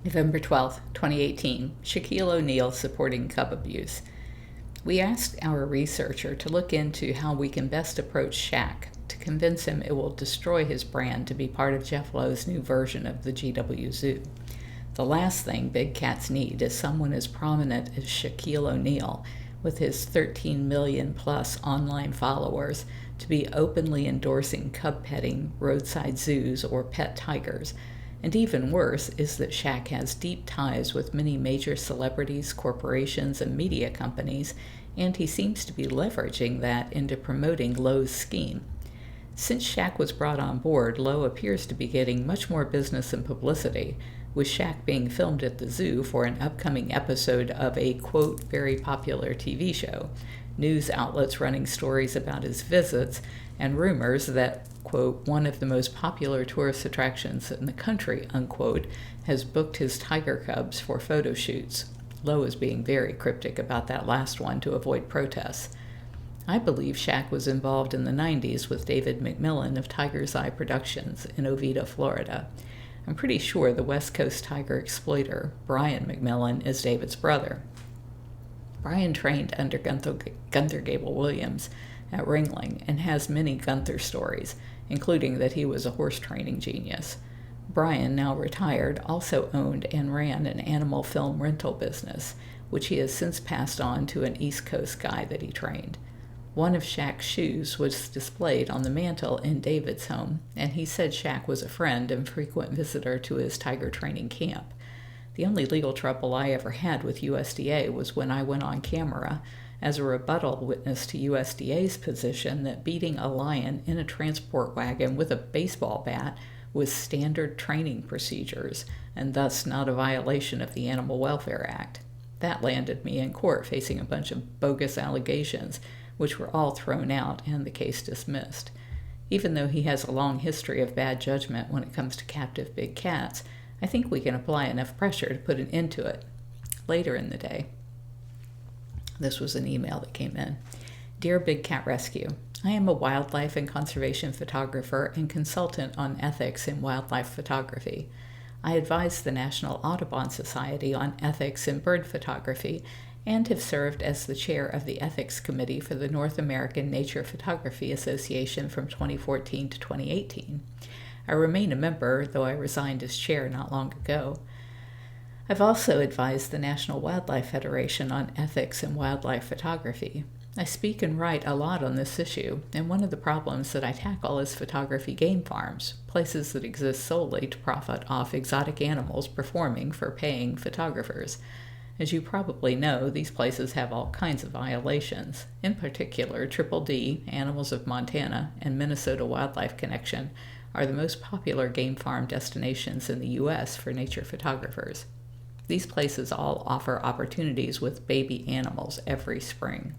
November 12th, 2018, Shaquille O'Neal supporting cub abuse. We asked our researcher to look into how we can best approach Shaq to convince him it will destroy his brand to be part of Jeff Lowe's new version of the GW Zoo. The last thing big cats need is someone as prominent as Shaquille O'Neal, with his 13 million plus online followers, to be openly endorsing cub-petting, roadside zoos, or pet tigers. And even worse is that Shaq has deep ties with many major celebrities, corporations, and media companies, and he seems to be leveraging that into promoting Lowe's scheme. Since Shaq was brought on board, Lowe appears to be getting much more business and publicity, with Shaq being filmed at the zoo for an upcoming episode of a, quote, very popular TV show, news outlets running stories about his visits, and rumors that, quote, one of the most popular tourist attractions in the country, unquote, has booked his tiger cubs for photo shoots. Lowe is being very cryptic about that last one to avoid protests. I believe Shaq was involved in the 90s with David McMillan of Tiger's Eye Productions in Oviedo, Florida. I'm pretty sure the West Coast tiger exploiter, Brian McMillan, is David's brother. Brian trained under Gunther Gable Williams at Ringling and has many Gunther stories, including that he was a horse training genius. Brian, now retired, also owned and ran an animal film rental business, which he has since passed on to an East Coast guy that he trained. One of Shaq's shoes was displayed on the mantle in David's home, and he said Shaq was a friend and frequent visitor to his tiger training camp. The only legal trouble I ever had with USDA was when I went on camera as a rebuttal witness to USDA's position that beating a lion in a transport wagon with a baseball bat was standard training procedures, and thus not a violation of the Animal Welfare Act. That landed me in court facing a bunch of bogus allegations, which were all thrown out and the case dismissed. Even though he has a long history of bad judgment when it comes to captive big cats, I think we can apply enough pressure to put an end to it. Later in the day, this was an email that came in. Dear Big Cat Rescue, I am a wildlife and conservation photographer and consultant on ethics in wildlife photography. I advise the National Audubon Society on ethics in bird photography and have served as the chair of the Ethics Committee for the North American Nature Photography Association from 2014 to 2018. I remain a member, though I resigned as chair not long ago. I've also advised the National Wildlife Federation on ethics in wildlife photography. I speak and write a lot on this issue, and one of the problems that I tackle is photography game farms, places that exist solely to profit off exotic animals performing for paying photographers. As you probably know, these places have all kinds of violations. In particular, Triple D, Animals of Montana, and Minnesota Wildlife Connection are the most popular game farm destinations in the U.S. for nature photographers. These places all offer opportunities with baby animals every spring.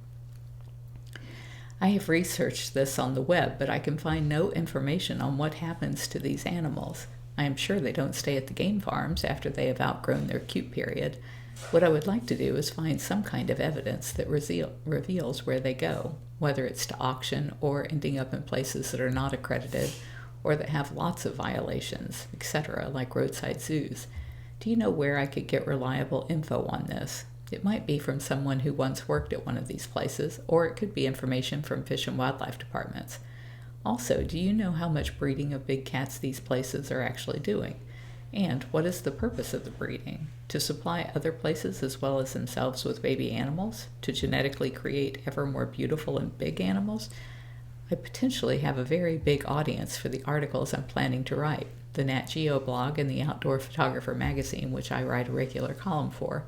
I have researched this on the web, but I can find no information on what happens to these animals. I am sure they don't stay at the game farms after they have outgrown their cute period. What I would like to do is find some kind of evidence that reveals where they go, whether it's to auction or ending up in places that are not accredited or that have lots of violations, etc., like roadside zoos. Do you know where I could get reliable info on this? It might be from someone who once worked at one of these places, or it could be information from Fish and Wildlife departments. Also, do you know how much breeding of big cats these places are actually doing? And what is the purpose of the breeding? To supply other places as well as themselves with baby animals? To genetically create ever more beautiful and big animals? I potentially have a very big audience for the articles I'm planning to write, the Nat Geo blog and the Outdoor Photographer magazine, which I write a regular column for.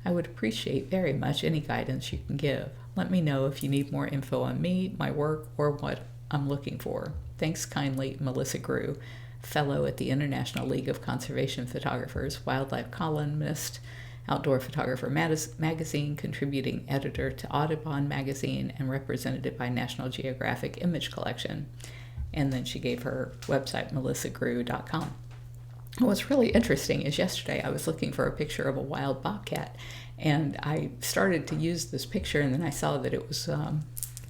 I would appreciate very much any guidance you can give. Let me know if you need more info on me, my work, or what I'm looking for. Thanks kindly, Melissa Grew, fellow at the International League of Conservation Photographers, wildlife columnist, Outdoor Photographer magazine, contributing editor to Audubon magazine, and represented by National Geographic Image Collection. And then she gave her website, melissagrew.com. What's really interesting is yesterday I was looking for a picture of a wild bobcat, and I started to use this picture, and then I saw that it was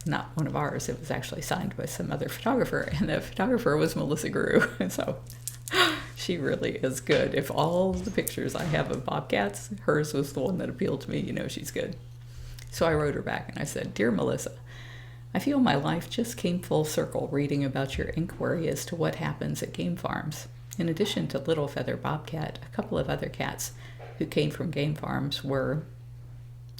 not one of ours. It was actually signed by some other photographer, and the photographer was Melissa Grew. And so She really is good. If all the pictures I have of bobcats, hers was the one that appealed to me, she's good. So I wrote her back and I said, "Dear Melissa, I feel my life just came full circle reading about your inquiry as to what happens at game farms. In addition to Little Feather Bobcat, a couple of other cats who came from game farms were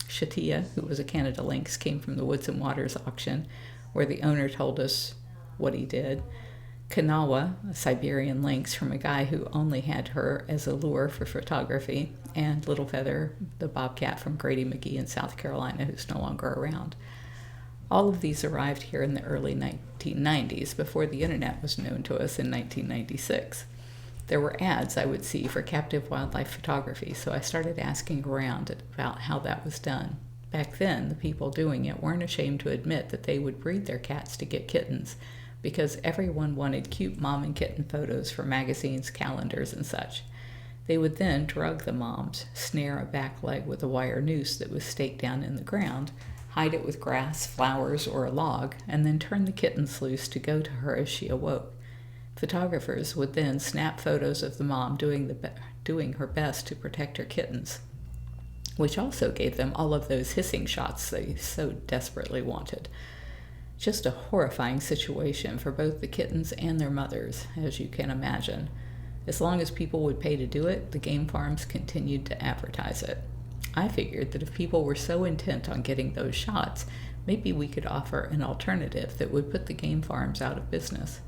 Shaquille, who was a Canada Lynx, came from the Woods and Waters auction, where the owner told us what he did. Kanawa, a Siberian lynx from a guy who only had her as a lure for photography, and Little Feather, the bobcat from Grady McGee in South Carolina, who's no longer around. All of these arrived here in the early 1990s, before the internet was known to us in 1996. There were ads I would see for captive wildlife photography, so I started asking around about how that was done. Back then, the people doing it weren't ashamed to admit that they would breed their cats to get kittens, because everyone wanted cute mom and kitten photos for magazines, calendars, and such. They would then drug the moms, snare a back leg with a wire noose that was staked down in the ground, hide it with grass, flowers, or a log, and then turn the kittens loose to go to her as she awoke. Photographers would then snap photos of the mom doing her best to protect her kittens, which also gave them all of those hissing shots they so desperately wanted. Just a horrifying situation for both the kittens and their mothers, as you can imagine. As long as people would pay to do it, the game farms continued to advertise it. I figured that if people were so intent on getting those shots, maybe we could offer an alternative that would put the game farms out of business.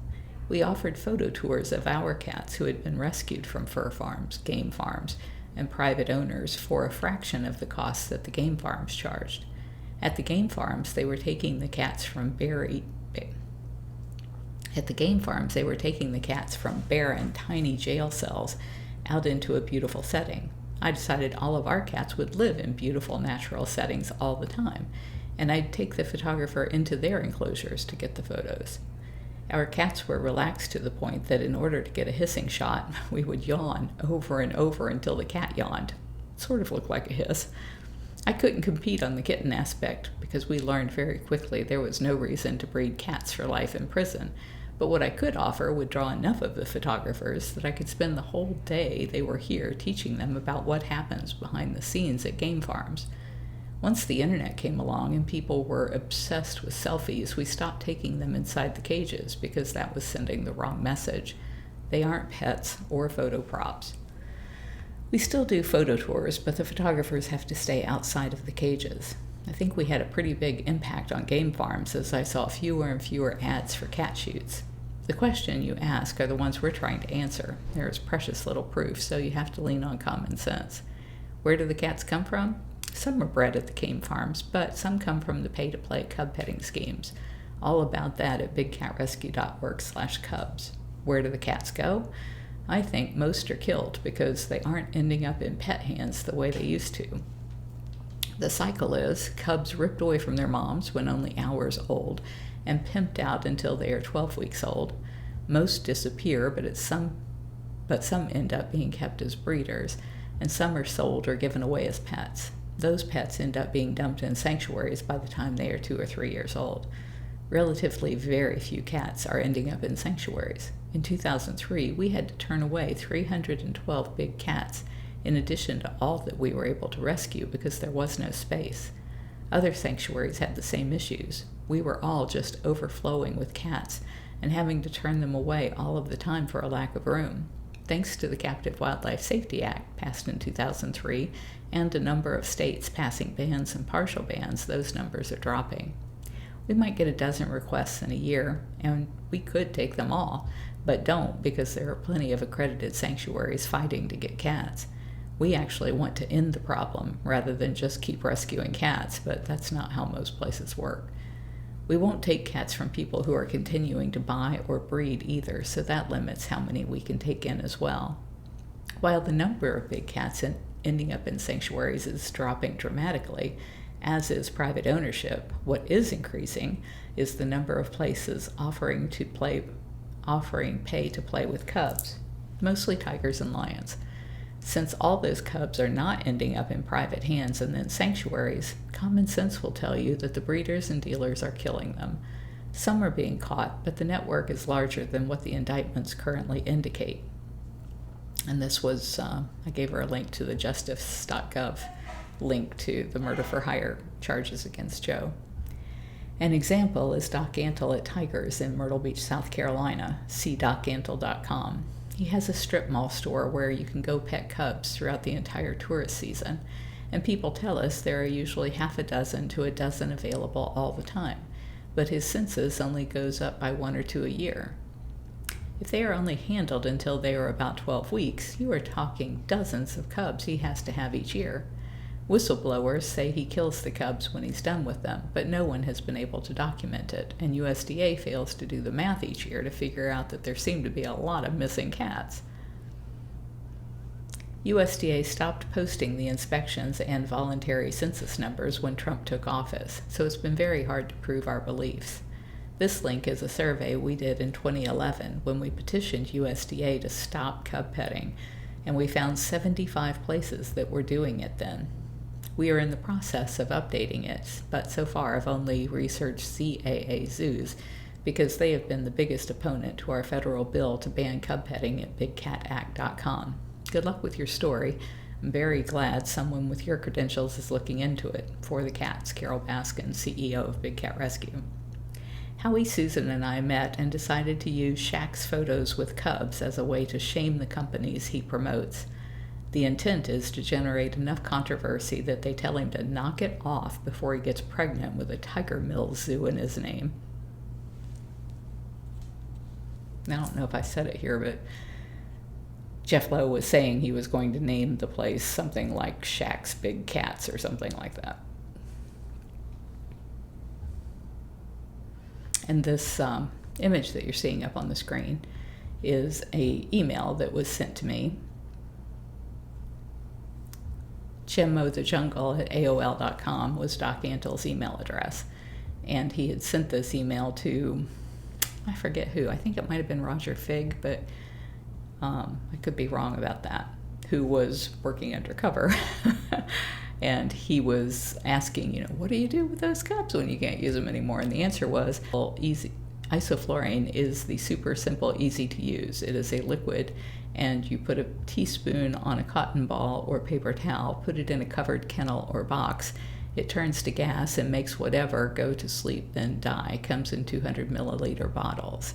We offered photo tours of our cats who had been rescued from fur farms, game farms, and private owners for a fraction of the costs that the game farms charged. At the game farms, they were taking the cats from barren, tiny jail cells out into a beautiful setting. I decided all of our cats would live in beautiful natural settings all the time, and I'd take the photographer into their enclosures to get the photos. Our cats were relaxed to the point that in order to get a hissing shot, we would yawn over and over until the cat yawned. It sort of looked like a hiss. I couldn't compete on the kitten aspect because we learned very quickly there was no reason to breed cats for life in prison, but what I could offer would draw enough of the photographers that I could spend the whole day they were here teaching them about what happens behind the scenes at game farms. Once the internet came along and people were obsessed with selfies, we stopped taking them inside the cages because that was sending the wrong message. They aren't pets or photo props. We still do photo tours, but the photographers have to stay outside of the cages. I think we had a pretty big impact on game farms as I saw fewer and fewer ads for cat shoots. The question you ask are the ones we're trying to answer. There is precious little proof, so you have to lean on common sense. Where do the cats come from? Some are bred at the game farms, but some come from the pay-to-play cub-petting schemes. All about that at bigcatrescue.org/cubs. Where do the cats go? I think most are killed because they aren't ending up in pet hands the way they used to. The cycle is cubs ripped away from their moms when only hours old and pimped out until they are 12 weeks old. Most disappear, but some end up being kept as breeders, and some are sold or given away as pets. Those pets end up being dumped in sanctuaries by the time they are 2 or 3 years old. Relatively very few cats are ending up in sanctuaries. In 2003, we had to turn away 312 big cats, in addition to all that we were able to rescue because there was no space. Other sanctuaries had the same issues. We were all just overflowing with cats and having to turn them away all of the time for a lack of room. Thanks to the Captive Wildlife Safety Act, passed in 2003, and a number of states passing bans and partial bans, those numbers are dropping. We might get a dozen requests in a year, and we could take them all, but don't because there are plenty of accredited sanctuaries fighting to get cats. We actually want to end the problem rather than just keep rescuing cats, but that's not how most places work. We won't take cats from people who are continuing to buy or breed either, so that limits how many we can take in as well. While the number of big cats ending up in sanctuaries is dropping dramatically, as is private ownership, what is increasing is the number of places offering pay to play with cubs, mostly tigers and lions. Since all those cubs are not ending up in private hands and then sanctuaries, common sense will tell you that the breeders and dealers are killing them. Some are being caught, but the network is larger than what the indictments currently indicate. And this was, I gave her a link to the justice.gov link to the murder for hire charges against Joe. An example is Doc Antle at Tigers in Myrtle Beach, South Carolina. See docantle.com. He has a strip mall store where you can go pet cubs throughout the entire tourist season, and people tell us there are usually half a dozen to a dozen available all the time, but his census only goes up by 1 or 2 a year. If they are only handled until they are about 12 weeks, you are talking dozens of cubs he has to have each year. Whistleblowers say he kills the cubs when he's done with them, but no one has been able to document it, and USDA fails to do the math each year to figure out that there seem to be a lot of missing cats. USDA stopped posting the inspections and voluntary census numbers when Trump took office, so it's been very hard to prove our beliefs. This link is a survey we did in 2011 when we petitioned USDA to stop cub petting, and we found 75 places that were doing it then. We are in the process of updating it, but so far I've only researched CAA zoos because they have been the biggest opponent to our federal bill to ban cub petting at bigcatact.com. Good luck with your story. I'm very glad someone with your credentials is looking into it. For the Cats, Carole Baskin, CEO of Big Cat Rescue. Howie, Susan, and I met and decided to use Shaq's photos with cubs as a way to shame the companies he promotes. The intent is to generate enough controversy that they tell him to knock it off before he gets pregnant with a Tiger Mills Zoo in his name. I don't know if I said it here, but Jeff Lowe was saying he was going to name the place something like Shaq's Big Cats or something like that. And this image that you're seeing up on the screen is an email that was sent to me. JimMotheJungle at AOL.com was Doc Antle's email address. And he had sent this email to, I forget who, I think it might have been Roger Figg, but I could be wrong about that, who was working undercover. And he was asking, what do you do with those cups when you can't use them anymore? And the answer was, well, easy. Isoflurane is the super simple, easy to use. It is a liquid, and you put a teaspoon on a cotton ball or paper towel, put it in a covered kennel or box. It turns to gas and makes whatever go to sleep, then die. Comes in 200 milliliter bottles.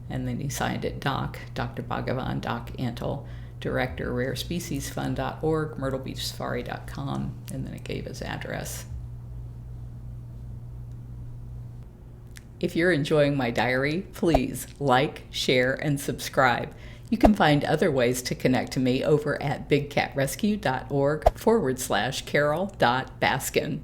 And then he signed it Doc, Dr. Bhagavan, Doc Antle, Director, RareSpeciesFund.org, MyrtleBeachSafari.com, and then it gave his address. If you're enjoying my diary, please like, share, and subscribe. You can find other ways to connect to me over at bigcatrescue.org/Carole.Baskin.